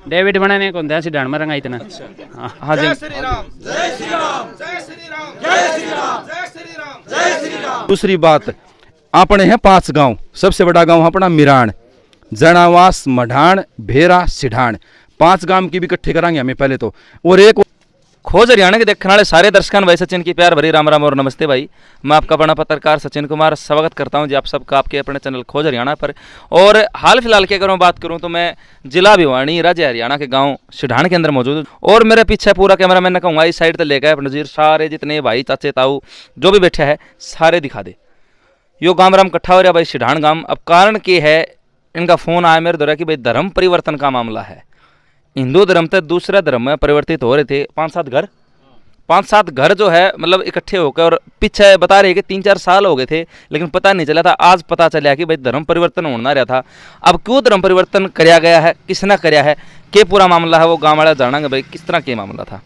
David बनाने को ध्यान से डांड में रंगा इतना। हाँ जी। दूसरी बात, अपने हैं 5 गांव, सबसे बड़ा गांव अपना मिराण, जनावास, मढ़ाण, भेरा, सिढाण, 5 गांव की भी इकट्ठे कराएंगे हमें पहले तो। और एक खोज हरियाणा के देखने वाले सारे दर्शकों भाई सचिन की प्यार भरी राम राम और नमस्ते भाई। मैं आपका बड़ा पत्रकार सचिन कुमार स्वागत करता हूं जी आप सबका आपके अपने चैनल खोज हरियाणा पर। और हाल फिलहाल की अगर मैं बात करूं तो मैं जिला भिवानी राज्य हरियाणा के गांव सिढाण के अंदर मौजूद हूं। और मेरे पीछे पूरा कैमरा मैंने कहूँगा इस साइड तक लेकर नज़ीर सारे जितने भाई चाचे ताऊ जो भी बैठे हैं सारे दिखा दे। यो गाँव राम इकट्ठा हो रहा भाई सिढाण गाँव। अब कारण के है इनका फ़ोन आया मेरे द्वारा कि भाई धर्म परिवर्तन का मामला है। हिंदू धर्म से दूसरा धर्म में परिवर्तित हो रहे थे 5-7 घर जो है मतलब इकट्ठे होकर। और पीछे बता रहे कि 3-4 साल हो गए थे लेकिन पता नहीं चला था। आज पता चला कि भाई धर्म परिवर्तन होना रहा था। अब क्यों धर्म परिवर्तन कराया गया है, किसने कराया है, के पूरा मामला है वो गाँव वाले जानेंगे भाई किस तरह के मामला था।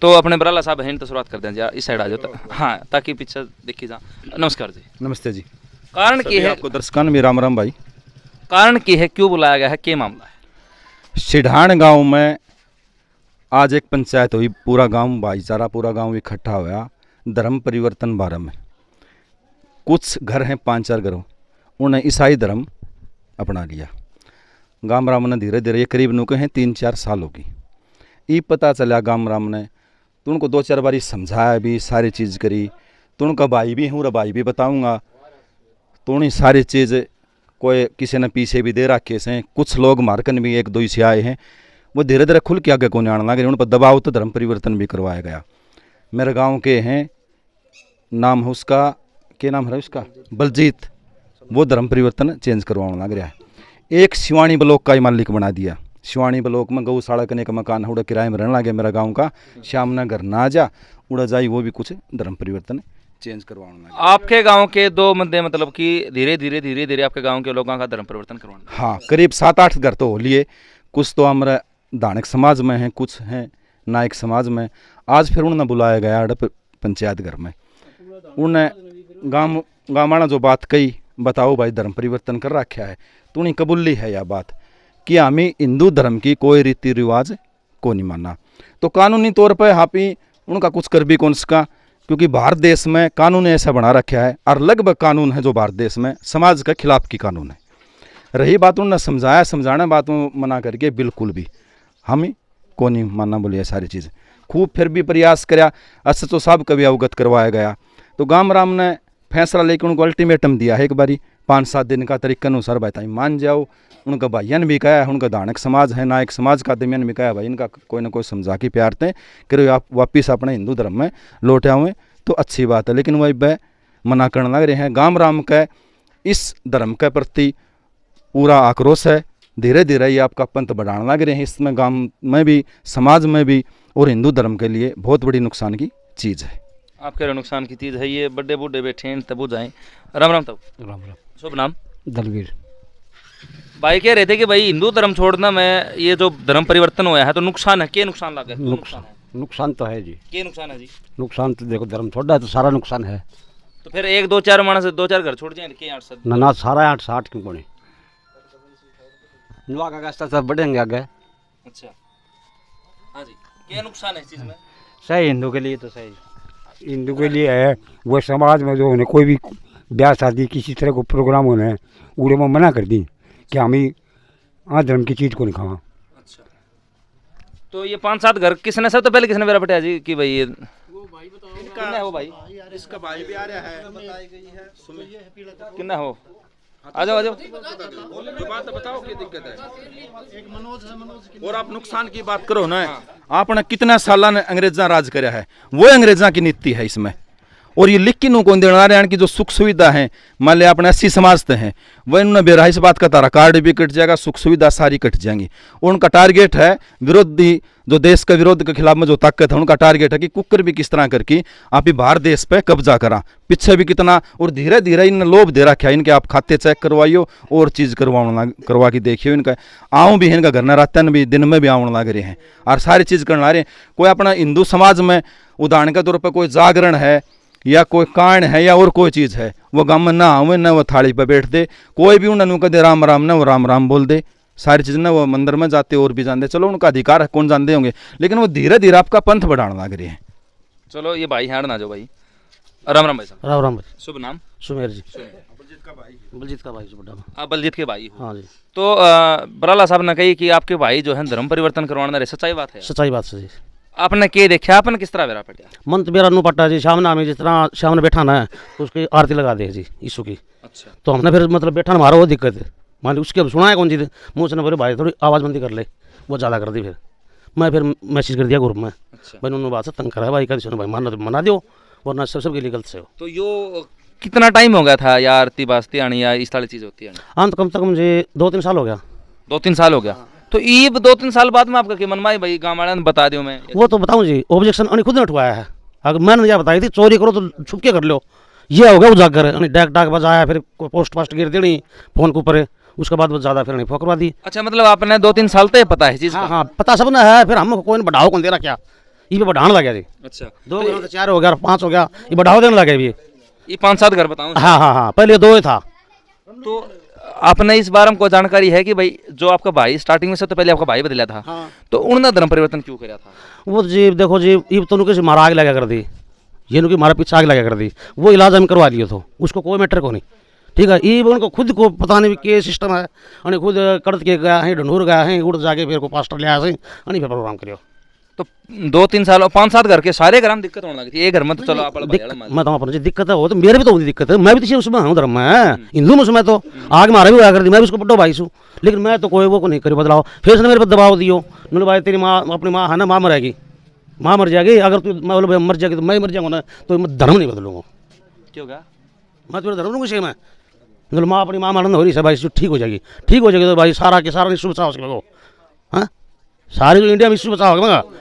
तो अपने बराला साहब हैं तो शुरुआत कर दें जी, इस साइड आ जाओ। हाँ ताकि पीछे देखी जा। नमस्कार जी। नमस्ते जी। कारण की है आपको दर्शकान में राम राम भाई। कारण की है क्यों बुलाया गया है, क्या मामला है? सिढाण गांव में आज एक पंचायत हुई, पूरा गांव भाईचारा पूरा गांव इकट्ठा हुआ धर्म परिवर्तन बारे में। कुछ घर हैं 5-4 घरों, उन्हें ईसाई धर्म अपना लिया। गाम राम ने धीरे धीरे, ये करीब नुके हैं 3-4 साल होगी। ये पता चला गाम राम ने तो उनको 2-4 बारी समझाया भी, सारी चीज़ करी। तो उनका भाई भी हूँ, भाई भी बताऊँगा। तो उन्हें सारी चीज़ कोई किसी ने पीछे भी दे रखे से, कुछ लोग मारकन भी 1-2 से आए हैं। वो धीरे धीरे खुल के आगे को आने लगे, उन पर दबाव तो धर्म परिवर्तन भी करवाया गया। मेरे गांव के हैं, नाम है उसका, क्या नाम है उसका, बलजीत, वो धर्म परिवर्तन चेंज करवाने लग रहा है। एक शिवानी ब्लॉक का ही मालिक बना दिया। शिवानी ब्लॉक में गौशाला करने का मकान है, उड़ा किराए में रहने लगे मेरा गाँव का। शाम ना घर ना जा उड़ा जाई, वो भी कुछ धर्म परिवर्तन चेंज करवाना लगे। आपके गांव के 2 मुद्दे मतलब कि धीरे धीरे आपके गांव के लोगों का धर्म परिवर्तन करवाना। हाँ, करीब 7-8 घर तो हो लिए। कुछ तो हमारे दानक समाज में हैं, कुछ हैं नायक समाज में। आज फिर उन्हें बुलाया गया हड़प पंचायत घर में। उन्हें गाँव वाला जो बात कही, बताओ भाई धर्म परिवर्तन कर रखा है। तो उन्हें कबूली है यह बात कि हमें हिंदू धर्म की कोई रीति रिवाज को नहीं माना। तो कानूनी तौर पर हापी उनका कुछ कर भी कौन सका, क्योंकि भारत देश में कानून ऐसा बना रखा है और लगभग कानून है जो भारत देश में समाज के खिलाफ की कानून है। रही बात उन्होंने समझाना बात मना करके बिल्कुल भी हमें को नहीं मानना बोलिए सारी चीज़। खूब फिर भी प्रयास कराया, SHO साहब कभी अवगत करवाया गया। तो गाम राम ने फैसला लेकर उनको अल्टीमेटम दिया है एक बारी 5-7 दिन का तरीका अनुसार भाई मान जाओ। उनका भाइयन भी कहा है, उनका दानक समाज है, नायक समाज का आदमियन भी कहा भाई इनका कोई ना कोई समझा के प्यारते करो आप वापिस अपने हिंदू धर्म में लौट आए तो अच्छी बात है। लेकिन वही वह मना करने लग रहे हैं। गाम राम के इस धर्म के प्रति पूरा आक्रोश है। धीरे धीरे ये आपका पंथ बढ़ाने लग रहे हैं। इसमें गांव में भी, समाज में भी और हिंदू धर्म के लिए बहुत बड़ी नुकसान की चीज़ है। आपके लिए नुकसान की चीज़ है। ये बड़े बूढ़े बैठे हैं तब जाएँ। राम राम तब। राम राम। शुभ नाम? दलवीर। भाई कह रहे थे कि भाई हिंदू धर्म छोड़ना में ये जो धर्म परिवर्तन हुआ है तो नुकसान है, क्या नुकसान लगा? नुकसान तो है जी। क्या नुकसान है जी? नुकसान तो देखो धर्म छोड़ा है तो सारा नुकसान है। तो फिर 1-2-4 मानस 2-4 घर छोड़ जाए क्या? 8 ना सारा 8-8 क्यों कोने नुआ का रास्ता सब बढ़ेंगे आगे। अच्छा हाँ जी, क्या नुकसान है इस चीज़ में? सही हिंदू के लिए तो सही, हिंदू के लिए है। वो समाज में जो होने कोई भी ब्याह शादी किसी तरह को प्रोग्राम होने उड़े में मना कर दी कि हम ही धर्म की चीज़ को नहीं खावा। अच्छा तो ये 5-7 घर किसने, सबसे पहले किसने मेरा बटाया जी कि भाई ये कितना हो भाई? इसका भाई भी आ रहा है, बताई गई है। कितना हो? आ जाओ जो बात बताओ क्या दिक्कत है। एक मनोज है, और आप नुकसान की बात करो ना। आपने कितना साल ने अंग्रेजा राज कराया है, वो अंग्रेजा की नीति है इसमें। और ये लिख के नु कौन देना रहे हैं कि जो सुख सुविधा है, मान लिया अपने 80 समाजते हैं, वह इन्होंने बेरहाई से बात का तारा कार्ड भी कट जाएगा, सुख सुविधा सारी कट जाएंगी। और उनका टारगेट है विरोधी, जो देश के विरोध के खिलाफ में जो ताकत है, उनका टारगेट है कि कुकर भी किस तरह करके आप ही भारत देश पे कब्जा करा। पीछे भी कितना, और धीरे धीरे इन लोभ दे रखा है इनके, आप खाते चेक करवाइयो और चीज़ करवा के देखियो। इनका आऊँ भी इनका घर न रातन भी दिन में भी आने लग रहे हैं और सारी चीज़ करने ला रहे हैं। कोई अपना हिंदू समाज में उदाहरण के तौर पर कोई जागरण है या कोई कांड है या और कोई चीज़ है, वो गाँव में ना आवे न वो थाली पर बैठ दे, कोई भी उन्होंने कदे राम राम न वो राम राम बोल दे, सारी चीज़ ना वो मंदिर में जाते और भी जानते, चलो उनका अधिकार है, कौन जानते होंगे, लेकिन वो धीरे धीरे आपका पंथ बढ़ाने लग रहे हैं। चलो ये भाई हाड़ ना जो भाई, राम राम भाई साहब। राम राम भाई। शुभ नाम? सुमेर जी। बलजीत का भाई बड़ा। आप बलजीत के भाई हो? हाँ जी। तो बराला साहब ने कही कि आपके भाई जो है धर्म परिवर्तन करवाना रहे, सच्चाई बात है? सच्चाई बात से जी। आपने के देखा, आपने किस तरह बेरा पटिया? मन तो मेरा नु पट्टा जी, सामने हमें जिस तरह सामने बैठा ना है उसकी आरती लगा दे जी यीशु की। अच्छा। तो हमने फिर मतलब बैठा हमारा वो दिक्कत है, मान ली उसके अब सुना है कौन चीज़, मुँह से ना बोले भाई थोड़ी आवाज़ बंदी कर ले, वो ज़्यादा कर दी। फिर मैं फिर मैसेज कर दिया ग्रुप में। अच्छा। भाई उन्होंने बात से तंग करा है भाई, कहते भाई मानना तो मना दो, वरना सबके लिए गलत से हो। तो यो कितना टाइम हो गया था यार आरती बास्ती आनी या इस तरह चीज़ होती है? हाँ तो कम से कम मुझे 2-3 साल हो गया। 2-3 साल हो गया। तो ईब 2-3 साल बाद में आपका कि मन में भाई गाँव वाले ने बता दियो मैं? वो तो बताऊँ जी, ऑब्जेक्शन अने खुद ने उठवाया है। अगर मैंने यह बताई थी चोरी करो तो छुप के कर लो, ये हो गया उजागर, अने डाक डाक बजाया, फिर पोस्ट पास्ट गिर देनी फोन के ऊपर, उसके बाद वो ज़्यादा फिर नहीं फोकरवा दी। अच्छा, मतलब आपने 2-3 साल तक पता है चीज़? हाँ हाँ पता सब ना है, फिर हम कोई बढ़ाओ कौन दे रहा क्या, ये भी बढ़ाने लगे जी। अच्छा। 2 घर से 4 हो गया, 5 हो गया, ये बढ़ाओ देने लगे भी। ये 5-7 घर बताऊँ? हाँ हाँ हाँ, पहले 2 ही था। तो आपने इस बारे में कोई जानकारी है कि भाई जो आपका भाई स्टार्टिंग में से तो पहले आपका भाई बदला था, हाँ। तो उन्होंने धर्म परिवर्तन क्यों किया था? वो जी देखो जी, ये तो उनके मारा आग लगा कर दी, ये उनकी मारा पीछे आग लगा कर दी, वो इलाज हम करवा लिए तो उसको कोई मैटर को नहीं। ठीक है, ये उनको खुद को पता नहीं के सिस्टम है, अने खुद कड़त के गया है, ढंढूर गया है, उड़ जाके फिर को पास्टर ले आया से, अने फिर प्रोग्राम करियो। तो 2-3 साल 5-7 घर के सारे घर में दिक्कत होने लगी थी, एक घर में तो चलो आप मैं तो अपने दिक्कत है, वो तो मेरे भी तो होती दिक्कत है, मैं भी तो उसमें हूँ धर्म में, हिंदू में उसमें तो आग मारा भी हुआ कर दी, मैं भी उसको बड्डो भाई छूँ, लेकिन मैं तो कोई वो को नहीं करी बदलाव। फिर उसने मेरे पर दबाव दियो, बोले भाई तेरी माँ, अपनी माँ है ना, माँ मरेगी, माँ मर जाएगी, अगर तू मैं बोले मर जाएगी तो मैं मर जाऊँगा ना, तो मैं धर्म नहीं बदलूंगा। क्यों गया? मैं तो धर्म नहीं मैं बोले माँ अपनी माँ मरना हो रही है भाई, ठीक हो जाएगी, ठीक हो जाएगी तो भाई सारा के सारा इशू बचाओ उसके। हाँ सारी जो इंडिया में इशू बचाओगे।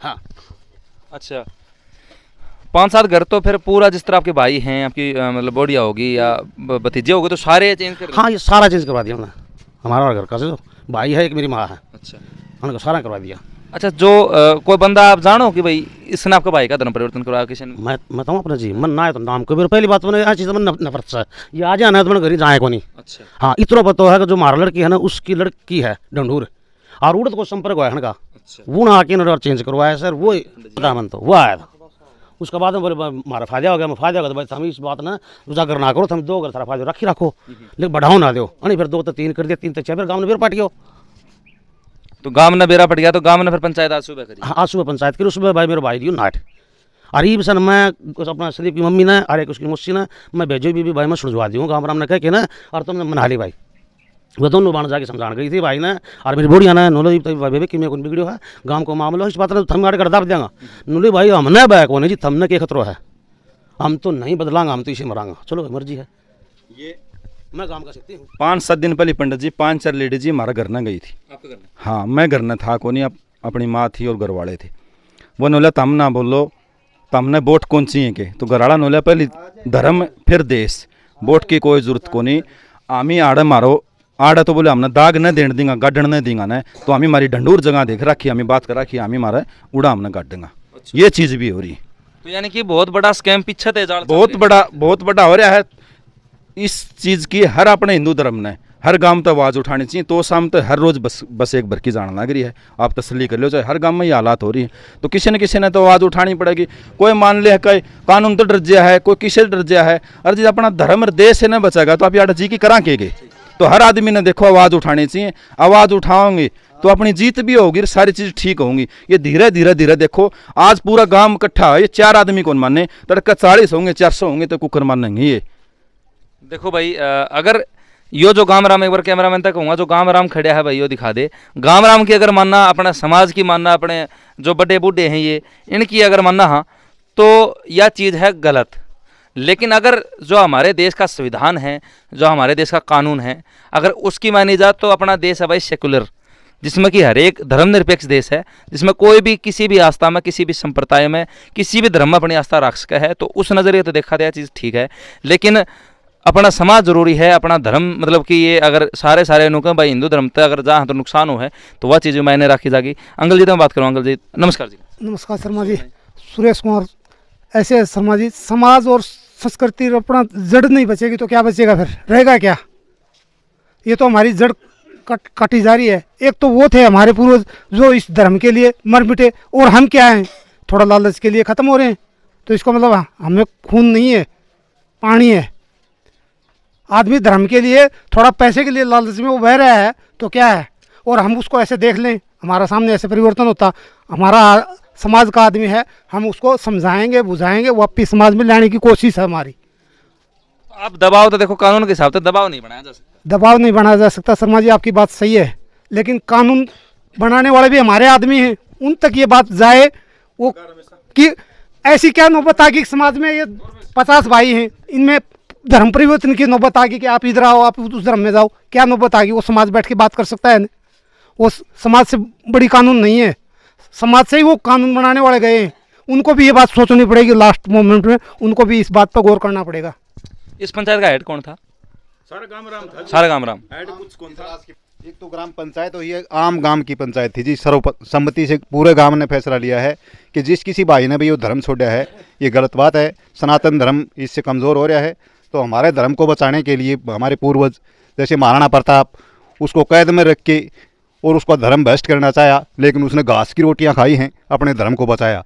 हाँ। अच्छा, 5-7 घर तो फिर पूरा जिस तरह आपके भाई हैं, आपकी मतलब बोडिया होगी या भतीजे होगे, तो सारे चेंज कर? हाँ ये सारा चेंज करवा दिया उन्होंने, हमारा घर का जो भाई है, एक मेरी माँ है। अच्छा, उन्होंने सारा करवा दिया। अच्छा, जो कोई बंदा आप जानो कि भाई इसने आपका भाई का धर्म परिवर्तन करवाया किसी ने? मैं बताऊँ अपना जी, मन ना है तो नाम को, पहली बात मैंने आज चीज़ में नफरत से ये आ जाना है तो मैंने घर जाए को नहीं। अच्छा। हाँ इतना पता है कि जो हमारा लड़की है ना, उसकी लड़की है ढंढूर, और उड़द को संपर्क हुआ है का, वो ना आके ना चेंज करवाया सर, वो मन तो वो आया था। उसके बाद में बोले हमारा फायदा हो गया, मैं फायदा हो गया, तो भाई हम इस बात ना उजागर ना करो, हम 2 घर सारा फायदा रखी रखो, लेकिन बढ़ाओ ना दो, अरे फिर 2 तो 3 कर दिया, 3 तो 6, फिर गाँव में फिर पाटियो, तो गांव ने बेरा पट गया, तो गांव ने फिर पंचायत आज सुबह करी? हाँ आज सुबह पंचायत करी, उसमें भाई मेरे भाई दियो नाट, अरे सन मैं अपना सदीप की मम्मी ने, अरे उसकी मुस्सी ने, मैं भेजो भी भाई मैं सुलझवा दी हूँ गाँव राम ने कह के ना, और तुमने मना ली भाई। वो दोनों बाण जाके समझाने गई थी भाई ने, और मेरी बुढ़िया ने नोलो भाई कि मैं कौन बिगड़ो है, गाँव को मामला इस बात ने थम गाड़ कर दाब देंगे, नोली भाई हमने बैक होने जी, थमने के खतरो है, हम तो नहीं बदलांगा, हम तो इसे मरांगा, चलो मर्जी है। ये मैं काम कर सकती हूँ। 5-7 दिन पहले पंडित जी 5-4 लेडीज जी हमारा घर न गई थी। आपके घर में? हाँ मैं घर न था को नहीं, अपनी माँ थी और घर वाले थे। वो नोला तम ना बोलो, तमने वोट कौन चाहिए के, तो घर वाला नोला पहले धर्म फिर देश, वोट की कोई जरूरत को नहीं, आमी आड़े मारो आड़ा, तो बोले हमने दाग न देने देंगे, गाड़न न देंगे न, तो हमें हमारी ढंडूर जगह देख रखी, हमें बात कर रखी, हमें मारा उड़ा हमने गाड़ देंगे। ये चीज़ भी हो रही है। तो यानी कि बहुत बड़ा स्कैम पीछे थे, बहुत बड़ा हो रहा है। इस चीज़ की हर अपने हिंदू धर्म ने हर गांव तो आवाज़ उठानी चाहिए, तो शाम तो हर रोज़ बस एक भर की जान लग रही है, आप तसल्ली कर लो, चाहे हर गांव में ये हालात हो रही है, तो किसी न किसी ने तो आवाज़ उठानी पड़ेगी। कोई मान ले कोई कानून तो डर गया है, कोई किसी डर गया है, और जी अपना धर्म देश से न बचेगा तो आप यार जी की करा के गए, तो हर आदमी ने देखो आवाज़ उठानी चाहिए, आवाज़ उठाओगे तो अपनी जीत भी होगी, सारी चीज़ ठीक होंगी। ये धीरे धीरे देखो आज पूरा गांव इकट्ठा है, ये 4 आदमी कौन माने, तड़का 40 होंगे 400 होंगे तो कुकर मानेंगे। ये देखो भाई, अगर यो जो गांव राम, एक बार कैमरामैन तक कहूँगा, जो गांव राम खड़ा है भाई यो दिखा दे, गांव राम की अगर मानना, अपना समाज की मानना, अपने जो बड़े बूढ़े हैं ये इनकी अगर मानना, हाँ तो यह चीज़ है गलत। लेकिन अगर जो हमारे देश का संविधान है, जो हमारे देश का कानून है, अगर उसकी मानी जाए तो अपना देश है भाई सेकुलर, जिसमें कि हर एक धर्मनिरपेक्ष देश है, जिसमें कोई भी किसी भी आस्था में, किसी भी संप्रदाय में, किसी भी धर्म में अपनी आस्था रख सका है, तो उस नज़रिए तो देखा जाए चीज़ ठीक है। लेकिन अपना समाज जरूरी है, अपना धर्म, मतलब कि ये अगर सारे नुकम भाई हिंदू धर्म तक अगर जहाँ तो नुकसान हो है तो वह चीज़ मायने रखी जाएगी। अंकल जी तो मैं बात करूँ, अंकल जी नमस्कार जी। नमस्कार शर्मा जी, सुरेश कुमार। ऐसे शर्मा जी, समाज और संस्कृति अपना जड़ नहीं बचेगी तो क्या बचेगा, फिर रहेगा क्या? ये तो हमारी जड़ कटी जा रही है। एक तो वो थे हमारे पूर्वज जो इस धर्म के लिए मर मिटे, और हम क्या हैं थोड़ा लालच के लिए ख़त्म हो रहे हैं। तो इसका मतलब हमें खून नहीं है, पानी है। आदमी धर्म के लिए थोड़ा पैसे के लिए लालच में वो बह रहा है तो क्या है, और हम उसको ऐसे देख लें, हमारा सामने ऐसे परिवर्तन होता। हमारा समाज का आदमी है, हम उसको समझाएंगे बुझाएंगे, वापस समाज में लाने की कोशिश है हमारी। आप दबाव तो देखो कानून के हिसाब से दबाव नहीं बनाया जा सकता। दबाव नहीं बनाया जा सकता शर्मा जी, आपकी बात सही है, लेकिन कानून बनाने वाले भी हमारे आदमी हैं, उन तक ये बात जाए वो कि ऐसी क्या नौबत आ गई समाज में। ये 50 भाई हैं, इनमें धर्म परिवर्तन की नौबत आ गई कि आप इधर आओ आप उस धर्म में जाओ, क्या नौबत आ गई? वो समाज बैठ के बात कर सकता है? वो समाज से बड़ी कानून नहीं है, समाज से ही वो कानून बनाने वाले गए हैं। उनको भी ये बात सोचनी पड़ेगी, लास्ट मोमेंट में उनको भी इस बात पर गौर करना पड़ेगा। इस पंचायत का हेड कौन था? सारा गाम राम। एक तो ग्राम पंचायत और ये आम गांव की पंचायत थी जी, सर्वसम्मति से पूरे गांव ने फैसला लिया है कि जिस किसी भाई ने भी ये धर्म छोड़ा है ये गलत बात है, सनातन धर्म इससे कमज़ोर हो रहा है। तो हमारे धर्म को बचाने के लिए हमारे पूर्वज जैसे महाराणा प्रताप उसको कैद में रख के और उसका धर्म भ्रष्ट करना चाहा, लेकिन उसने घास की रोटियां खाई हैं, अपने धर्म को बचाया।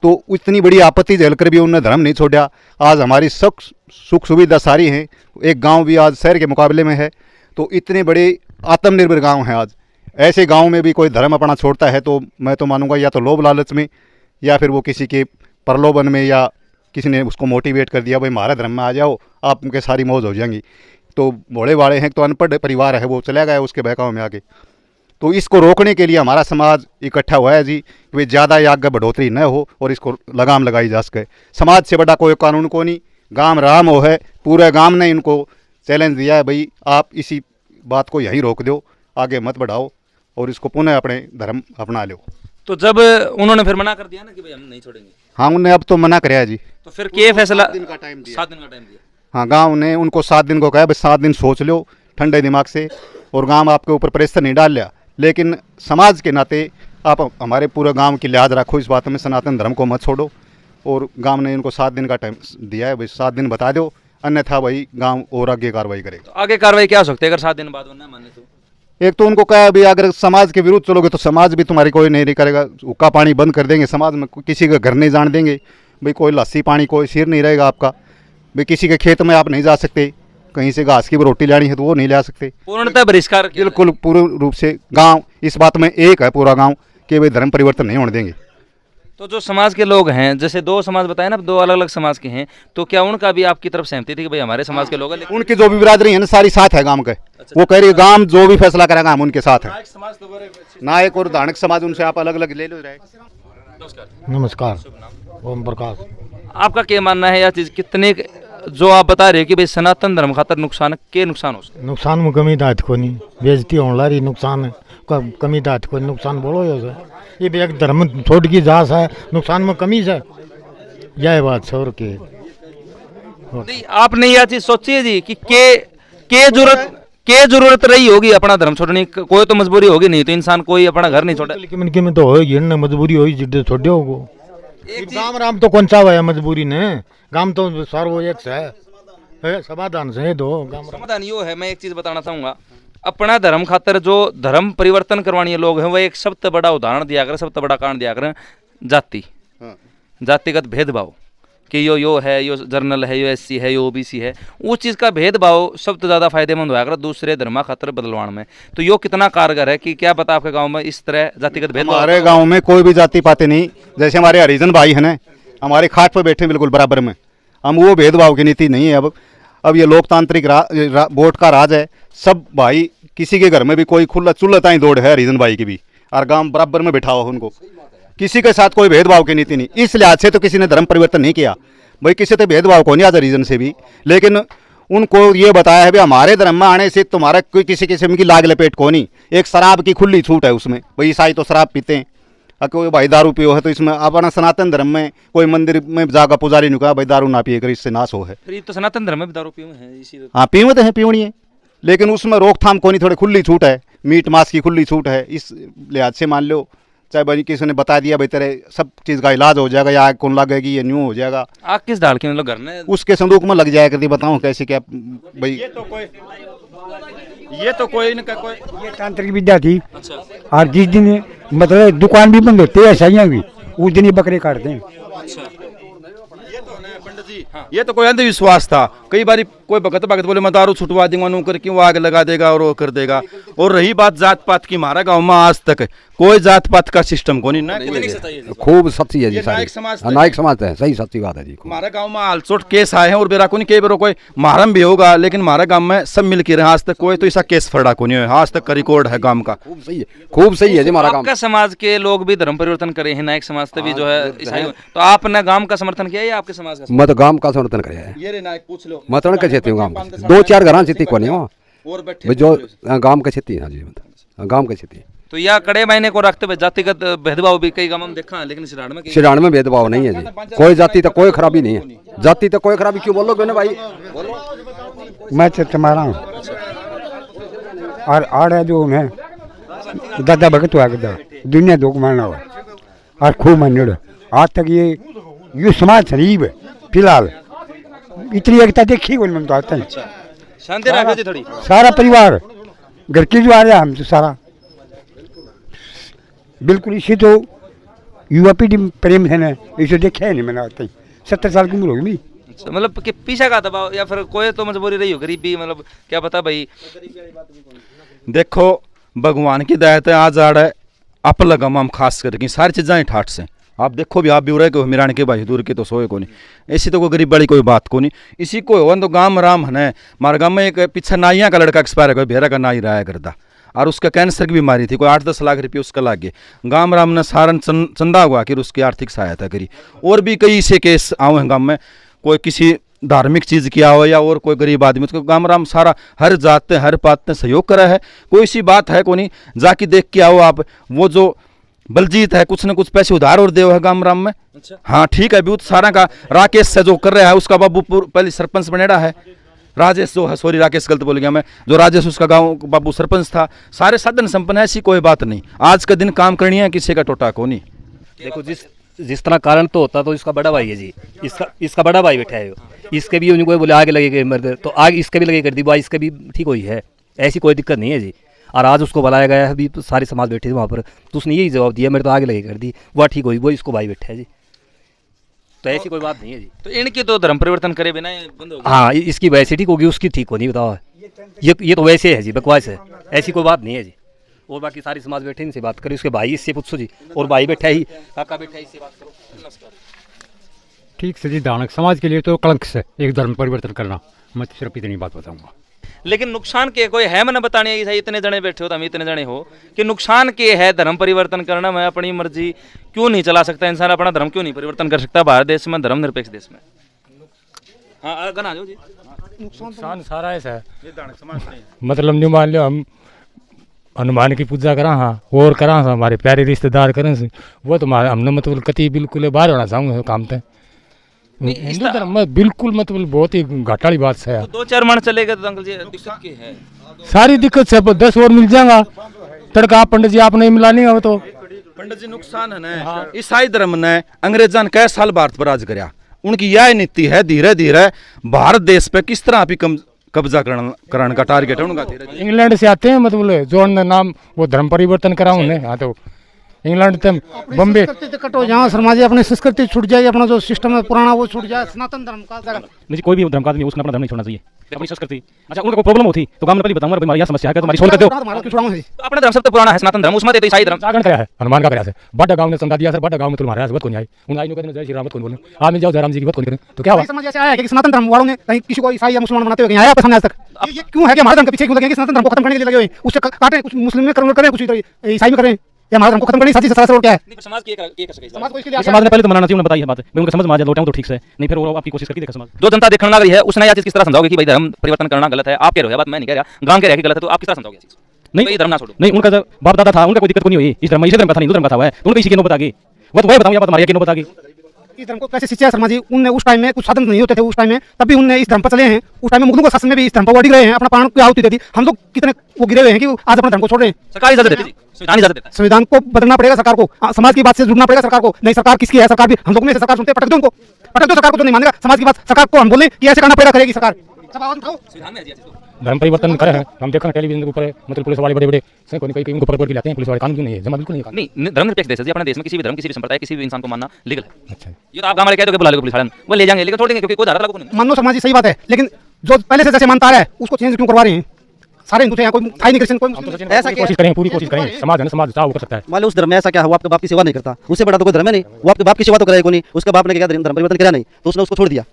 तो इतनी बड़ी आपत्ति झेलकर भी उन्होंने धर्म नहीं छोड़ा। आज हमारी सुख सुविधा सारी हैं, एक गांव भी आज शहर के मुकाबले में है। तो इतने बड़े आत्मनिर्भर गांव हैं आज। ऐसे गांव में भी कोई धर्म अपना छोड़ता है तो मैं तो मानूंगा या तो लोभ लालच में या फिर वो किसी के प्रलोभन में, या किसी ने उसको मोटिवेट कर दिया भाई हमारे धर्म में आ जाओ आप उनके सारी मौज हो जाएंगी। तो भोले वाले हैं तो अनपढ़ परिवार है वो चला गया उसके बहकाव में आगे। तो इसको रोकने के लिए हमारा समाज इकट्ठा हुआ है जी कि वे ज़्यादा आगे बढ़ोतरी न हो और इसको लगाम लगाई जा सके। समाज से बड़ा कोई कानून को नहीं, गांव राम हो है, पूरे गांव ने इनको चैलेंज दिया है भाई आप इसी बात को यहीं रोक दो, आगे मत बढ़ाओ और इसको पुनः अपने धर्म अपना लो। तो जब उन्होंने फिर मना कर दिया ना कि भाई हम नहीं छोड़ेंगे, हाँ उन्होंने अब तो मना कराया जी। तो फिर क्या फैसला? 7 दिन का टाइम दिया। 7 दिन का टाइम दिया। हाँ गांव ने उनको 7 दिन को कहा भाई 7 दिन सोच लो ठंडे दिमाग से, और गांव आपके ऊपर प्रेशर नहीं डाल लिया, लेकिन समाज के नाते आप हमारे पूरे गांव की लिहाज रखो इस बात में, सनातन धर्म को मत छोड़ो। और गांव ने इनको 7 दिन का टाइम दिया है भाई 7 दिन बता दो, अन्यथा भाई गांव और आगे कार्रवाई करेगा। तो आगे कार्रवाई क्या हो सकती है अगर 7 दिन बाद वो ना माने तो? एक तो उनको कहा भाई अगर समाज के विरुद्ध चलोगे तो समाज भी तुम्हारी कोई नहीं करेगा, हुक्का पानी बंद कर देंगे, समाज में किसी का घर नहीं जान देंगे भाई, कोई लस्सी पानी कोई सिर नहीं रहेगा आपका भाई, किसी के खेत में आप नहीं जा सकते, कहीं से घास की रोटी लानी है तो वो नहीं ला सकते। पूर्णतः बहिष्कार बिल्कुल पूर्ण रूप से गांव इस बात में एक है, पूरा गांव कि भाई धर्म परिवर्तन नहीं होने देंगे। तो जो समाज के लोग हैं, जैसे 2 समाज बताए ना, 2 अलग अलग समाज के हैं, तो क्या उनका भी आपकी तरफ सहमति थी कि भाई हमारे समाज के लोग हैं? लेकिन उनकी जो भी बिरादरी है ना सारी साथ है गांव के। वो कह रही है गांव जो भी फैसला करेगा हम उनके साथ है। नायक और धानक समाज उनसे आप अलग अलग ले लो। नमस्कार, ओम प्रकाश। आपका क्या मानना है यह चीज़ कितने जो आप बता रहे हो कि भाई सनातन धर्म खातर नुकसान के नुकसान हो सकते? नुकसान में कमी दात को नहीं, बेइज्जती होने लारी, नुकसान कमी दात को नुकसान बोलो ये भी एक धर्म छोड़ की जास है, नुकसान में कमी है, यह बात छोड़ के। नहीं आपने यह चीज सोची है जी कि के जरूरत रही होगी अपना धर्म छोड़ने की? कोई तो मजबूरी होगी, नहीं तो इंसान कोई अपना घर नहीं छोड़ा। लेकिन में तो होगी ना मजबूरी होगी जिद्द छोड़े हो। गाँव राम तो कौन सा है मजबूरी ने, गाँव तो सारो एक है, समाधान से दो समाधान यो है। मैं एक चीज बताना चाहूंगा, अपना धर्म खातर जो धर्म परिवर्तन करवाने लोग हैं वो एक सबसे बड़ा उदाहरण दिया करें, सबसे बड़ा कारण दिया करें जाति, जातिगत भेदभाव कि यो है, यो जर्नल है, यो एससी है, यो ओबीसी है, उस चीज़ का भेदभाव सबसे ज़्यादा फायदेमंद होया कर दूसरे धर्म खातर बदलवान में। तो यो कितना कारगर है कि क्या पता आपके गांव में इस तरह जातिगत भेदभाव? हमारे गांव में कोई भी जाति पाते नहीं, जैसे हमारे हरिजन भाई हैं ना हमारे खाट पर बैठे बिल्कुल बराबर में, हम वो भेदभाव की नीति नहीं है। अब ये लोकतांत्रिक वोट का राज है, सब भाई किसी के घर में भी कोई खुला चूल्हा ताई दौड़ है हरिजन भाई की भी, और गांव बराबर में बैठा हुआ उनको, किसी के साथ कोई भेदभाव की नीति नहीं। इस लिहाज से तो किसी ने धर्म परिवर्तन नहीं किया भाई, किसी से भेदभाव को नहीं आज हरिजन से भी, लेकिन उनको ये बताया है भाई हमारे धर्म में आने से तुम्हारा कोई किसी किस्म की लाग लपेट को नहीं, एक शराब की खुली छूट है उसमें, भाई ईसाई तो शराब पीते हैं, कोई भाई दारू पियो है तो इसमें अपना सनातन धर्म में कोई मंदिर में जाकर पुजारी ने कहा भाई दारू ना पिए कर इससे नाश हो है। फिर तो सनातन धर्म में भी दारू पीऊँ है इसी? हाँ पीऊँ तो है, पीवनी है, लेकिन उसमें रोकथाम को नहीं, थोड़ी खुली छूट है, मीट मांस की खुली छूट है, इस लिहाज से मान लो चाहे भाई किसी ने बता दिया भाई तेरे सब चीज़ का इलाज हो जाएगा, या आग कौन लगेगी, ये न्यू हो जाएगा। आग किस डाल के मतलब घर में? उसके संदूक में लग जाया करती, बताऊँ कैसे क्या भाई। ये तो कोई न कोई ये तांत्रिक विद्या थी। अच्छा और जिस दिन मतलब दुकान भी बंद होती है ईसाइयाँ भी, उस दिन ही बकरे काटते हैं। ये तो कोई अंधविश्वास था। कई बार कोई भगत भगत बोले मैं दारू छुटवा दूंगा, नौकर की वो आग लगा देगा और वो कर देगा। और रही बात जात पात की, हमारा गांव में आज तक कोई जात पात का सिस्टम को नहीं ना। खूब सच्ची है जी, ये सारी नायक समाज नायक समाज है, सही सच्ची बात है जी। हमारा गांव में हालचोट केस आए हैं और बेरा को नहीं, कई बार कोई मारम भी होगा, लेकिन हमारा गांव में सब मिल के रहे। आज तक कोई तो ऐसा केस फड़ा को नहीं है, आज तक का रिकॉर्ड है गांव का। खूब सही है, खूब सही है जी हमारा काम। आपका समाज के लोग भी धर्म परिवर्तन करे हैं, नायक समाज से भी जो है ईसाई, तो आपने गांव का समर्थन किया या आपके समाज का? मत गांव का समर्थन करे है, ये रे नायक पूछ लो, मतरण के क्षेत्र गांव 2-4 घर क्षेत्र को नहीं हो और बैठे जो गांव के क्षेत्र। हाँ जी, गांव के क्षेत्र। तो या कड़े महीने को रखते हुए जातिगत भेदभाव भी कई गांव में देखा है, लेकिन सिराण में भेदभाव नहीं है जी, कोई जाति तक कोई खराबी नहीं है। जाति तक कोई खराबी क्यों बोलोगे ना भाई? मैं तुम्हारा हूँ और आड़ जो है दादा भगत हुआ गदा दुनिया दो मारना हुआ और खूब मान्य। आज तक ये समाज शरीफ है फिलहाल, इतनी एकता देखी कोई मन तो आता है। शांति रखो जी थोड़ी। सारा परिवार घर की जो आ रहा है, हम तो सारा बिल्कुल। इसे तो युवा पीढ़ी प्रेम है ना, इसे देखा है नहीं मैंने आज तक। 70 साल की उम्र होगी। मतलब कि पीछा का दबाव या फिर कोई तो मजबूरी रही हो, गरीबी, मतलब क्या पता भाई। देखो भगवान की दया है, आज आड़ है अप लगम हम खास करके सारी चीज़ें ठाठ से। आप देखो भी, आप भी उरे को मिरान के भाई दूर के तो सोए को नहीं, ऐसी तो कोई गरीब बड़ी कोई बात को नहीं। इसी को हो तो गाँव राम है। हमारे गाँव में एक पीछे नाइया का लड़का एक्सपायर है, भेरा का नाई रहा करता, और उसका कैंसर की बीमारी थी, कोई 8-10 लाख रुपये उसका लग गए। गाँव राम ने सारन चंदा हुआ कि उसकी आर्थिक सहायता करी। और भी कई ऐसे केस आए हैं गाँव में, कोई किसी धार्मिक चीज़ किया हो या और कोई गरीब आदमी, उसको गाँव राम सारा हर जात हर पात ने सहयोग करा है। कोई सी बात है को नहीं, जाके देख के आओ आप। वो जो बलजीत है कुछ न कुछ पैसे उधार और देव है गाँव राम में। अच्छा। हाँ ठीक है, भी सारा का राकेश से जो कर रहा है, उसका बाबू पहले सरपंच बनेड़ा है, राजेश जो है, सॉरी राकेश गलत बोल गया मैं, जो राजेश उसका गांव बाबू सरपंच था। सारे साधन संपन्न है, ऐसी कोई बात नहीं। आज का दिन काम करनी है, किसी का टोटा को नहीं। देखो जिस तरह कारण तो होता तो इसका बड़ा भाई है जी, इसका बड़ा भाई बैठा है, इसके भी उनको बोले आगे लगे मर्द तो आग इसके भी लगे कर दी, भाई इसके भी ठीक हुई है, ऐसी कोई दिक्कत नहीं है जी। और आज उसको बुलाया गया है, अभी तो सारे समाज बैठे थे वहाँ पर, तो उसने यही जवाब दिया मेरे तो आगे लगे कर दी, वह ठीक हुई, वो इसको भाई बैठा है जी। तो ऐसी कोई बात नहीं है जी। तो इनकी तो धर्म परिवर्तन करे बिना बंद होगा। हाँ, इसकी वैसे ठीक होगी, उसकी ठीक होनी, बताओ। ये तो वैसे है जी, बकवास है, ऐसी कोई बात नहीं है जी। और बाकी सारी समाज बैठे इनसे बात करें, उसके भाई इससे पूछो जी, और भाई बैठा ही, काका बैठा है, इससे बात करो। ठीक से जी, दानक समाज के लिए तो कलंक से एक धर्म परिवर्तन करना, मैं सिर्फ इतनी बात बताऊंगा। लेकिन नुकसान के कोई है मैंने बताने है, इतने जने बैठे हो तो हम इतने जने हो कि नुकसान के है धर्म परिवर्तन करना। मैं अपनी मर्जी क्यों नहीं चला सकता, इंसान अपना धर्म क्यों नहीं परिवर्तन कर सकता भारत देश में, धर्मनिरपेक्ष देश में। हाँ गना जो जी, नुकसान सारा ऐसा है, मतलब नहीं मान लो हम हनुमान की पूजा करा हाँ और करा हाँ हमारे प्यारे रिश्तेदार करें वो तो हमने मतलब कति बिल्कुल बाहर होना चाहूँगा काम थे हिंदू धर्म में बिल्कुल मतलब बहुत ही घाटाली बात है। तो 2-4 मन चलेगा तो अंकल जी दिक्कत की है, सारी दिक्कत से 10 और मिल जाएगा तड़का। पंडित जी आप नहीं मिला नहीं हो तो पंडित जी नुकसान है ना। ईसाई धर्म ने अंग्रेजान कै साल भारत पर राज कराया, उनकी यह नीति है धीरे धीरे भारत देश पे किस तरह भी कब्जा कराने का टारगेट है उनका। इंग्लैंड से आते हैं मतलब जो नाम वो धर्म परिवर्तन करा उन्हें। हाँ तो इंग्लैंड तक बम्बे कटो जहाँ शर्मा जी अपनी संस्कृति छूट जाए, अपना जो सिस्टम है पुराना वो छूट जाए, सनातन धर्म का नहीं कोई भी धर्म का आदमी उसने अपना धर्म नहीं छोड़ना चाहिए, अपनी संस्कृति। अच्छा उनको प्रॉब्लम होती तो गांव में पहले बताऊंगा तुम्हारी समस्या है, तुम्हारी सोल्व कर दो। अपना धर्म सबसे पुराना है सनातन धर्म, उसमें तो ईसाई धर्म जागरण कराया है, हनुमान का कराया है, बड़ा गांव ने समझा दिया सर, बड़ा गांव में तुम्हारे बात कौन आई उन आई कहते जय श्री राम कौन बोले आप मिल जाओ जयराम जी की बात कौन करें तो क्या हुआ। समझ ऐसे आया कि सनातन धर्म वालों ने कहीं किसी को ईसाई या मुसलमान बनाते हुए आया सामने आज तक। ये क्यों है कि हमारे धर्म के पीछे क्यों लगे कि सनातन धर्म को खत्म करने के लिए लगे हुए, उससे काटे कुछ मुस्लिम में करें कुछ ईसाई में करें, या हमारे धर्म को खत्म करने की साजिश क्या है। समाज की समाज को इसके लिए समाज ने पहले तो मनाना चाहिए, उन्होंने बताई है बात, मैं उनका समझ में आ जाए लौटाऊं तो ठीक से, नहीं फिर वो आपकी कोशिश करके देखा समाज। जो जनता देखने लग रही है उसने यह चीज किस तरह समझाओगे कि भाई धर्म परिवर्तन करना गलत है, आप कह रहे हो बात, मैं नहीं कह रहा, गांव कह रहा है कि गलत है, तो आप किस तरह समझाओगे चीज? नहीं धर्म ना छोड़ो, नहीं उनका जब बाप दादा था उनका कोई दिक्कत नहीं हुई, इस धर्म का था, हिंदू धर्म का था, तो उनका इसी के नो बतागे वो तो वही बताऊं या बात हमारी के नो बतागे। इस धर्म को कैसे शिक्षा है शर्मा जी, उनने उस टाइम में कुछ साधन नहीं होते थे उस टाइम में, तब भी उनने इस धर्म पर चले हैं। उस टाइम में मुगलों के शासन में भी इस धर्म पर वो अड़ रहे हैं, अपना प्राण की आहुति दे दी। हम लोग कितने वो गिरे हुए हैं कि आज अपना धर्म को छोड़ रहे हैं। सरकार इजाजत देती है, संविधान इजाजत देता है। संविधान को बदलना पड़ेगा सरकार को, समाज की बात से जुड़ना पड़ेगा सरकार को। नहीं सरकार किसकी है, सरकार भी हम लोग में से सरकार सुनते पटक दो उनको, पटक दो सरकार को, जो नहीं मानेगा समाज की बात सरकार को हम बोले कि ऐसे करना पड़ेगा, करेगी सरकार। सब आवाज उठाओ। धर्म परिवर्तन करे हैं हम देखा टेलीविजन के ऊपर, मतलब पुलिस वाले बड़े बड़े कहीं उनको पकड़ के लाते हैं, पुलिस वाले कानून क्यों नहीं है, जमा बिल्कुल नहीं है। नहीं, धर्मनिरपेक्ष देश है जी, अपने देश में किसी भी धर्म, किसी भी संप्रदाय, किसी भी इंसान को मानना लीगल है। अच्छा, ये तो आप गांव वाले कहते हो कि बुला लो पुलिस वाले, वो ले जाएंगे लेकिन छोड़ देंगे क्योंकि कोई धारा लागू नहीं। मानो शर्मा जी सही बात है, लेकिन जो पहले से जैसे मानता है उसको चेंज क्यों करवा रहे हैं? सारे हिंदू थे यहाँ, कोई था ही नहीं क्रिश्चियन, कोई ऐसा कोशिश करें, पूरी कोशिश करें, समाज है ना, समाज चाह कर सकता है। मान लो उस धर्म में ऐसा क्या हुआ, आपके बाप की सेवा नहीं करता, उससे बड़ा तो कोई धर्म है नहीं, वो आपके बाप की सेवा तो करेगा नहीं, उसके बाप ने क्या धर्म परिवर्तन किया नहीं, तो उसने उसको छोड़ दिया।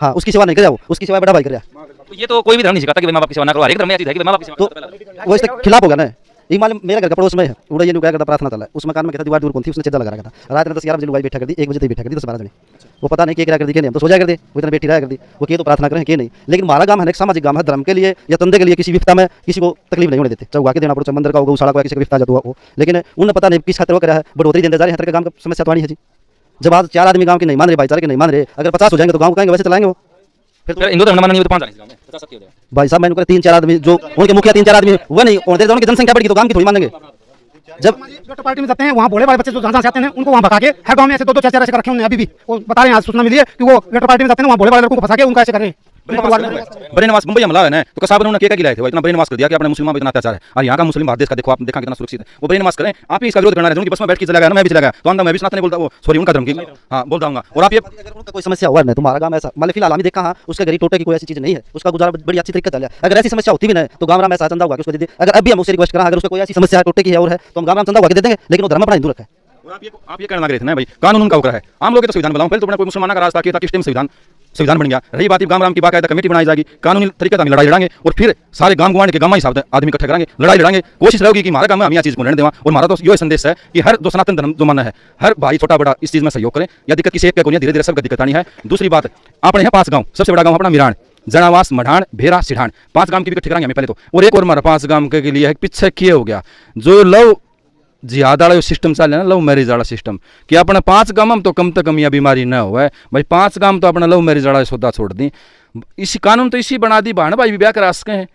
हाँ, उसकी सेवा नहीं किया, वो उसकी सेवा बड़ा भाई कर रहा। तो ये तो कोई भी धर्म नहीं सिखाता कि माँ बाप की सेवा ना करो, हर एक धर्म में चीज है कि माँ बाप की सेवा तो वो इसके खिलाफ होगा ना। ये मान मेरा घर का पड़ोस में है, उड़ा ये क्या करता प्रार्थना चला, उस मकान में कहता दीवार दूर कौन थी, उसने चेदा लगा रखा था। रात में 10-11 बजे लुगाई बैठा कर दी, 1 बजे तक बैठा कर दी, 10-12 जने, वो पता नहीं क्या कर दी, तो सो जाया कर दे, वो इतना बैठी रहा कर दी, वो के तो प्रार्थना करें के नहीं। लेकिन हमारा काम है एक सामाजिक काम है, धर्म के लिए या तंदे के लिए किसी विपदा में किसी को तकलीफ नहीं होने देते, चाहे उगा के देना पड़ो, मंदिर का होगा, उसाड़ा का किसी का विपदा जाता हो, लेकिन उन्हें पता नहीं किस खातिर वो करा है, बढ़ोतरी देते जा रहे हैं। हर काम का समस्या तो नहीं है जी। जब आज 4 आदमी गाँव के नहीं मान रहे, भाईचारे के नहीं मान रहे, अगर 50 हो जाएंगे तो गाँव कहेंगे वैसे चलाएंगे वो। फिर हिंदू धर्म मानना नहीं तो 5 जाने गांव में 50 हो जाएगा। भाई साहब मैंने कहा 3-4 आदमी जो उनके मुखिया 3-4 आदमी वो नहीं और उनकी जनसंख्या बढ़ी तो गांव की थोड़ी मानेंगे। जब पार्टी में जाते हैं वहाँ भोले वाले बच्चे जो जहाँ जाते हैं उनको वहाँ भगा के हर गांव में ऐसे 2-2 4-4 ऐसे रखे उन्होंने अभी भी, वो बता रहे हैं आज सूचना मिली है कि वो वेटर पार्टी में जाते हैं वहाँ भोले वाले लड़कों को फंसा के उनका ऐसे कर रहे हैं। ब्रेन वाश मुंबई हमला है ना, तो कसाब ने उन्होंने क्या लाए थे, वो इतना ब्रेन वाश कर दिया कि अपने मुस्लिमों पर इतना अत्याचार है। और यहाँ का मुस्लिम भारत देश का देखो, आप देखा कितना सुरक्षित है, वो ब्रेन वाश करें। आप ही इसका विरोध करना है, उनकी बस में बैठ के चला गया ना, मैं भी चला गया तो अंदर मैं भी सनातन नहीं बोलता, वो सॉरी उनका धर्म की हाँ बोल दूंगा। और आप ये कोई समस्या हुआ नहीं तुम्हारा गांव ऐसा, मतलब फिलहाल हम देखा हाँ उसके गरीब टोटे की कोई ऐसी चीज नहीं है, उसका गुजारा बड़ी अच्छी तरीके से। अगर ऐसी समस्या होती भी नहीं तो गांव में ऐसा चंदा होगा कि उसको दे। अगर अभी हम उससे रिक्वेस्ट करें, अगर उसको कोई ऐसी समस्या टोटे की है और है तो हम गांव में चंदा होगा दे देंगे, लेकिन वो धर्म अपना हिंदू रखा है। आप ये कहना लग रहे थे ना भाई, कानून उनका होकर है, आम लोग तो संविधान बनाओ, पहले तो कोई मुसलमान का रास्ता किया था, किस टाइम संविधान बन गया। रही बात गांव राम की, बाकायदा कमेटी बनाई जाएगी, कानूनी तरीके से लड़ाई लड़ांगे और फिर सारे गांव गुआंढ के गांव हिसाब से आदमी इकट्ठे करेंगे, लड़ाई लड़ांगे। कोशिश रहेगी कि हमारा काम में हम यह चीज को लेने देवा। और हमारा तो ये संदेश है कि हर जो सनातन धर्म जो मानना है, हर भाई छोटा बड़ा इस चीज में सहयोग करें, या दिक्कत किसी एक को नहीं, धीरे धीरे सबका दिक्कत आनी है। दूसरी बात, अपने यहाँ 5 गाँव, सबसे बड़ा गाँव अपना मिराण, जनावास, मढ़ान, भेरा, सिढ़ान, 5 गाँव की भी इकट्ठे करेंगे हमें पहले तो। और एक और हमारा 5 गाँव के लिए पीछे किए हो गया जो लव जिहाद वाला सिस्टम चल ना, लव मैरिज वाला सिस्टम, कि अपने 5 गाँव में तो कम से कम यह बीमारी न हो भाई। 5 गाँव तो अपना लव मैरिज वाला सौदा छोड़ दी, इसी कानून तो इसी बना दी, बहन भाई भी ब्याह करा सके हैं,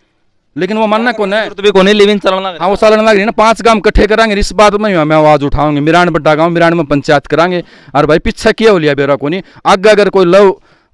लेकिन वो मानना कौन है, तो भी कोने लिविंग चलना। हाँ वो चलने लग रही है ना। 5 गाँव इकट्ठे करांगे, इस बात में मैं आवाज उठाऊंगी। मिरान बड्डा गाँव, मिरान में पंचायत करांगे। और भाई पीछे किया हो लिया बेरा को नहीं, आगे अगर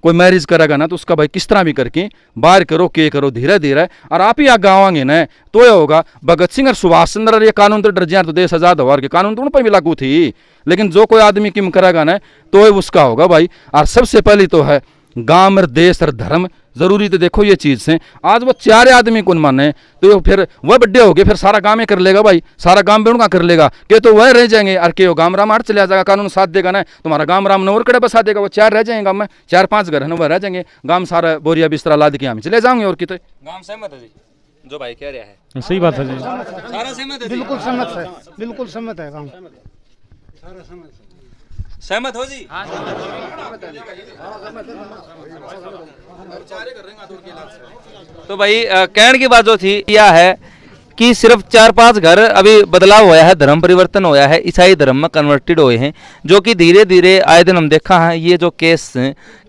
कोई मैरिज करेगा ना तो उसका भाई किस तरह भी करके बाहर करो, के करो धीरे धीरे। और आप ही आगे आवांगे ना तो ये होगा। भगत सिंह और सुभाष चंद्र ये कानून तो डर तो देश आजाद हुआ के कानून तो उन पर भी लागू थी, लेकिन जो कोई आदमी किम करेगा ना तो उसका होगा भाई। और सबसे पहले तो है गांव और देश और धर्म जरूरी, तो देखो ये चीज से आज वो 4 आदमी कौन माने तो फिर वह बड्डे हो गए, फिर सारा गांव में कर लेगा भाई, सारा गांव में उनका कर लेगा के तो वह रह जाएंगे। और के गांव राम हट चले जाएगा, कानून साथ देगा ना, तुम्हारा गांव राम नौर कड़े बसा देगा, वो 4 रह जाएंगे गांव में, 4-5 घर है ना वह रह जाएंगे, गांव सारा बोरिया बिस्तरा लाद के हम चले जाएंगे। और कितने गांव सहमत है जी जो भाई कह रहा है? सही बात है जी, सारा सहमत है, बिल्कुल सहमत है, बिल्कुल सहमत है गांव, सहमत हो जी? तो भाई कहने की बात जो थी यह है कि सिर्फ 4-5 घर अभी बदलाव होया है, धर्म परिवर्तन होया है, ईसाई धर्म में कन्वर्टेड हुए हैं, जो कि धीरे धीरे आए दिन हम देखा है ये जो केस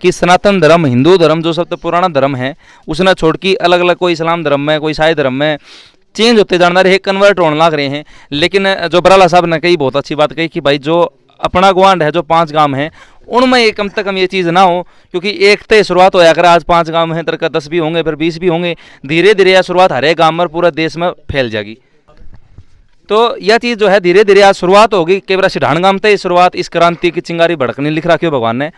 कि सनातन धर्म, हिंदू धर्म जो सबसे पुराना धर्म है उसने छोड़ के अलग अलग कोई इस्लाम धर्म में, कोई ईसाई धर्म में चेंज होते जाना रहे, कन्वर्ट होने लग रहे हैं। लेकिन जो बराला साहब ने कही बहुत अच्छी बात कही कि भाई जो अपना गुआंढ है, जो 5 गांव हैं उनमें ये कम से कम ये चीज़ ना हो, क्योंकि एक तो शुरुआत होया अगर आज 5 गांव हैं तरह 10 भी होंगे, फिर 20 भी होंगे, धीरे धीरे यह शुरुआत हर एक गांव में पूरा देश में फैल जाएगी। तो यह चीज़ जो है धीरे धीरे आज शुरुआत होगी। केवल सिढ़ान गांव से शुरुआत इस क्रांति की चिंगारी भड़कने लिख रखी हो भगवान ने,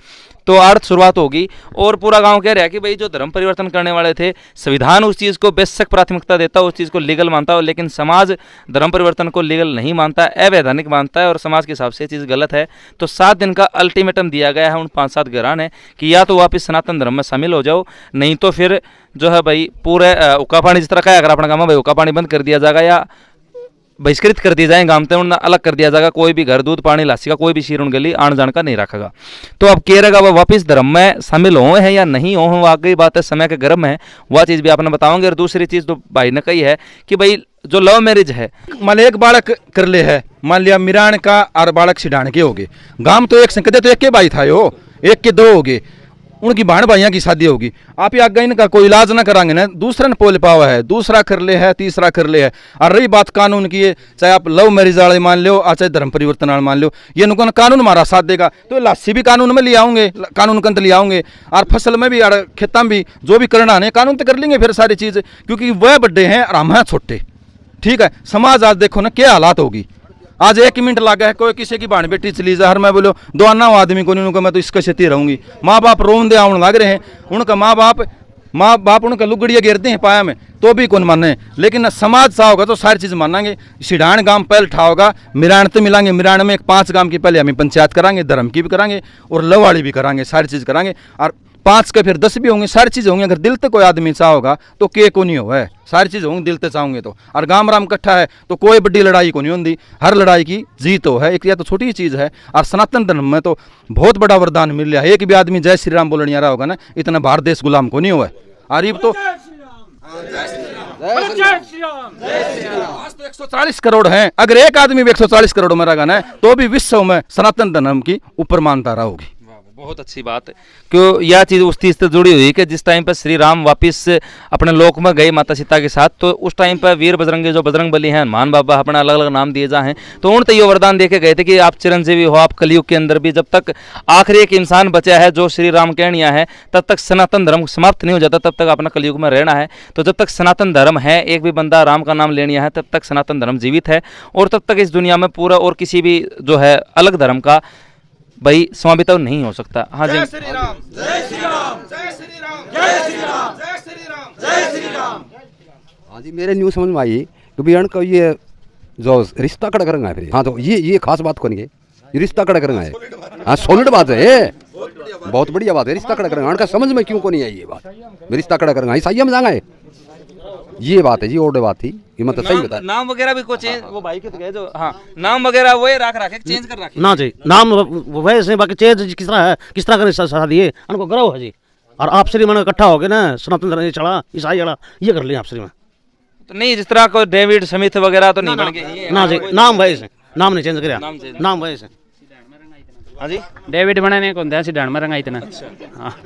तो अर्थ शुरुआत होगी। और पूरा गांव कह रहा है कि भाई जो धर्म परिवर्तन करने वाले थे, संविधान उस चीज़ को बेशक प्राथमिकता देता, उस चीज़ को लीगल मानता हो, लेकिन समाज धर्म परिवर्तन को लीगल नहीं मानता, अवैधानिक मानता है और समाज के हिसाब से ये चीज़ गलत है। तो 7 दिन का अल्टीमेटम दिया गया है उन 5-7 घरान ने कि या तो वापिस सनातन धर्म में शामिल हो जाओ, नहीं तो फिर जो है भाई पूरे उक्का पानी जिस तरह का है अगर अपना गाँव में भाई उक्का पानी बंद कर दिया जाएगा या बहिष्कृत कर दिए जाएंगे, गांव से उन्हें अलग कर दिया जाएगा, कोई भी घर दूध पानी लासी का कोई भी शीर उन गली आन जान का नहीं रखेगा। तो अब कह रहेगा वह वापिस धर्म में शामिल हो हैं या नहीं हो हैं, वाकई बात है, समय के गर्म है, वह चीज़ भी आपने बताओगे। और दूसरी चीज़ तो भाई ने कही है कि भाई जो लव मैरिज है, मान लिया एक बालक कर ले है, मान लिया मिरान का और बालक सिडान के हो गए, गांव तो एक संकते तो एक के भाई था यो, एक के 2 हो गए, उनकी बहन भाइयों की शादी होगी, आप ही आगे इनका कोई इलाज ना कराएंगे ना, दूसरे ने पोल पावा है, दूसरा कर ले है, तीसरा कर ले है। और रही बात कानून की है, चाहे आप लव मैरिज वाले मान लो, चाहे धर्म परिवर्तन वाले मान लो, ये नुकसान कानून हमारा साथ देगा तो लाशी भी कानून में ले आऊंगे, कानून के अंदर ले आऊंगे। और फसल में भी और खेता में भी जो भी करना है कानून तो कर लेंगे फिर सारी चीज़, क्योंकि वह बड़े हैं और हम हैं छोटे। ठीक है, समाज आज देखो ना क्या हालात होगी। आज 1 मिनट लगा है, कोई किसी की बहन बेटी चली जाए, हर मैं बोलो 2 अन्ना आदमी को नहीं, उनको मैं तो इसका क्षति रहूंगी। माँ बाप रोन दे आने लग रहे हैं, उनका माँ बाप उनका लुगड़िया गिरते हैं पाया में तो भी कौन माने, लेकिन समाज सा होगा तो सारी चीज़ मानेंगे। सिडान गांव पहले ठा होगा, मिराण तो मिलांगे, मिराण में 5 गांव की पहले हमें पंचायत करांगे, धर्म की भी करांगे और लवाड़ी भी करांगे, सारी चीज़ करांगे। और 5 के फिर 10 भी होंगे, सारी चीज़ होंगी। अगर दिल से कोई आदमी चाह होगा तो के को नहीं होगा, सारी चीज़ होंगी दिल से चाहोगे तो। और गांव राम इकट्ठा है तो कोई बड़ी लड़ाई को नहीं होती, हर लड़ाई की जीत हो है। एक या तो छोटी चीज़ है, और सनातन धर्म में तो बहुत बड़ा वरदान मिल रहा है। एक भी आदमी जय श्री राम बोलने आ रहा होगा ना, इतना भारत देश गुलाम को नहीं हुआ है। और ये तो 140 करोड़ हैं, अगर एक आदमी भी 140 करोड़ में रहेगा ना तो भी विश्व में सनातन धर्म की ऊपर मानता रहा होगी। बहुत अच्छी बात है, क्यों यह चीज़ उस चीज़ से जुड़ी हुई है कि जिस टाइम पर श्री राम वापिस अपने लोक में गए माता सीता के साथ, तो उस टाइम पर वीर बजरंगी जो बजरंग बली हैं, हनुमान बाबा अपना अलग अलग नाम दिए जा हैं, तो उन ये वरदान दे के गए थे कि आप चिरंजीवी हो, आप कलयुग के अंदर भी जब तक आखिरी एक इंसान बचा है जो श्री राम कहनिया है, तब तक सनातन धर्म समाप्त नहीं हो जाता, तब तक अपना कलयुग में रहना है। तो जब तक सनातन धर्म है, एक भी बंदा राम का नाम लेनिया है, तब तक सनातन धर्म जीवित है, और तब तक इस दुनिया में पूरा और किसी भी जो है अलग धर्म का भाई समावित नहीं हो सकता। हाँ जी, जय श्री राम, जय श्री राम, जय श्री राम, जय श्री राम, जय श्री राम, जय श्री राम। हाँ जी, मेरे न्यूज़ समझ में आई कि भैया को ये जो रिश्ता कड़ा करेंगे फिर। हाँ, तो ये खास बात कौन है, ये रिश्ता कड़ा करेंगे। हाँ, सॉलिड बात है, बहुत बढ़िया बात है, रिश्ता कड़ा करेंगे। उनका समझ में क्यों को नहीं आई ये बात, रिश्ता कड़ा करेंगे, सही में जाएंगे। ये बात है जी, और बात थी, ये मतलब सही बता। नाम वगैरह भी कुछ चेंज, वो भाई के तो गए जो, हाँ नाम वगैरह वो रखे चेंज कर रखे ना जी, नाम वैसे बाकी चेंज किस तरह कर शादी है उनको करो है जी। और आप श्री मन इकट्ठा हो गए ना, सनातन धर्म चढ़ा ईसाई चढ़ा, ये कर लिया आप श्री में। तो नहीं जिस तरह को डेविड स्मिथ वगैरह तो नहीं बन गए ना जी, नाम वैसे, नाम नहीं चेंज कराया, नाम वैसे। हाँ जी, डेविड बनाने को सिडान में रंगा इतना। हाँ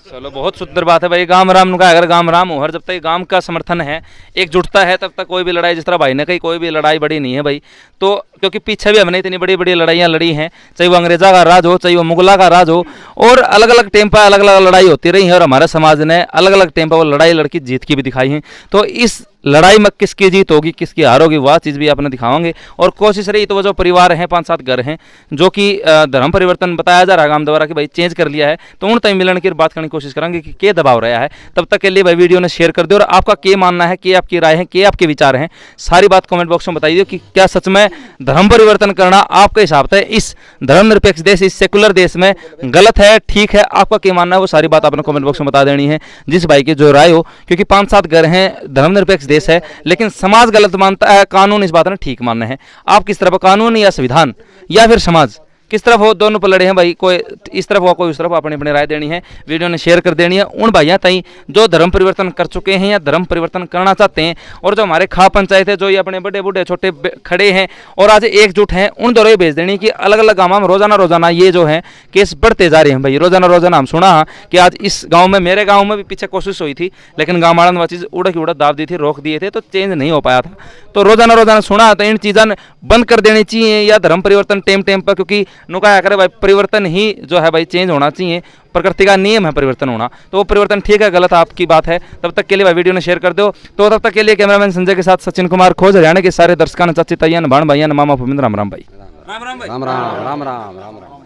चलो बहुत सुंदर बात है भाई। गांव राम का अगर गांव राम हो, हर जब तक गांव का समर्थन है, एकजुटता है, तब तक कोई भी लड़ाई, जिस तरह भाई ने कही, कोई भी लड़ाई बड़ी नहीं है भाई। तो क्योंकि पीछे भी हमने इतनी बड़ी बड़ी लड़ाइयाँ लड़ी हैं, चाहे वो अंग्रेजा का राज हो, चाहे वो मुगला का राज हो, और अलग अलग टाइम पर अलग अलग लड़ाई होती रही है, और हमारे समाज ने अलग अलग टाइम पर वो लड़ाई लड़की जीत की भी दिखाई है। तो इस लड़ाई में किसकी जीत होगी, किसकी हार होगी, वह चीज़ भी अपने दिखावांगे। और कोशिश रही तो वो जो परिवार हैं, 5-7 घर हैं जो कि धर्म परिवर्तन बताया जा रहा है गांव द्वारा कि भाई चेंज कर लिया है, तो उन टाइम मिलन की बात करने की कोशिश करेंगे कि क्या दबाव रहा है। तब तक के लिए भाई वीडियो ने शेयर कर दो, और आपका क्या मानना है, क्या आपकी राय है, क्या आपके विचार हैं, सारी बात कमेंट बॉक्स में बताइए कि क्या सच में धर्म परिवर्तन करना आपके हिसाब से इस धर्मनिरपेक्ष देश, इस सेकुलर देश में गलत है, ठीक है, आपका क्या मानना है, वो सारी बात आपने कमेंट बॉक्स में बता देनी है, जिस भाई की जो राय हो। क्योंकि 5-7 घर हैं, धर्मनिरपेक्ष देश है, लेकिन समाज गलत मानता है, कानून इस बात में ठीक मानना है। आप किस तरफ, कानून या संविधान या फिर समाज, किस तरफ हो, दोनों पर लड़े हैं भाई, कोई इस तरफ हो कोई उस तरफ, अपनी अपनी राय देनी है, वीडियो ने शेयर कर देनी है उन भाइयों ताई जो धर्म परिवर्तन कर चुके हैं या धर्म परिवर्तन करना चाहते हैं, और जो हमारे खा पंचायत है, जो ये अपने बड़े बूढ़े छोटे खड़े हैं और आज एकजुट हैं, उन दोनों भेज देनी कि अलग अलग गाँव में रोजाना ये जो है केस बढ़ते जा रहे हैं भाई। रोजाना हम सुना कि आज इस गाँव में, मेरे गाँव में भी पीछे कोशिश हुई थी, लेकिन गाँव वालों ने वह चीज़ उड़ा की उड़ा दाब दी थी, रोक दिए थे, तो चेंज नहीं हो पाया था। तो रोजाना सुना, तो इन चीज़ों बंद कर देनी चाहिए, या धर्म परिवर्तन टाइम पर, क्योंकि नुकाया करे भाई परिवर्तन ही जो है भाई चेंज होना चाहिए, प्रकृति का नियम है परिवर्तन होना, तो वो परिवर्तन ठीक है, गलत आपकी बात है। तब तक के लिए भाई वीडियो ने शेयर कर दो। तो तब तक के लिए कैमरामैन संजय के साथ सचिन कुमार खोज, हरियाणा के सारे दर्शकों, चाची ताइयान, भाण भाइयान, मामा भूपेंद्र, राम राम भाई, राम राम भाई, राम राम राम राम राम राम।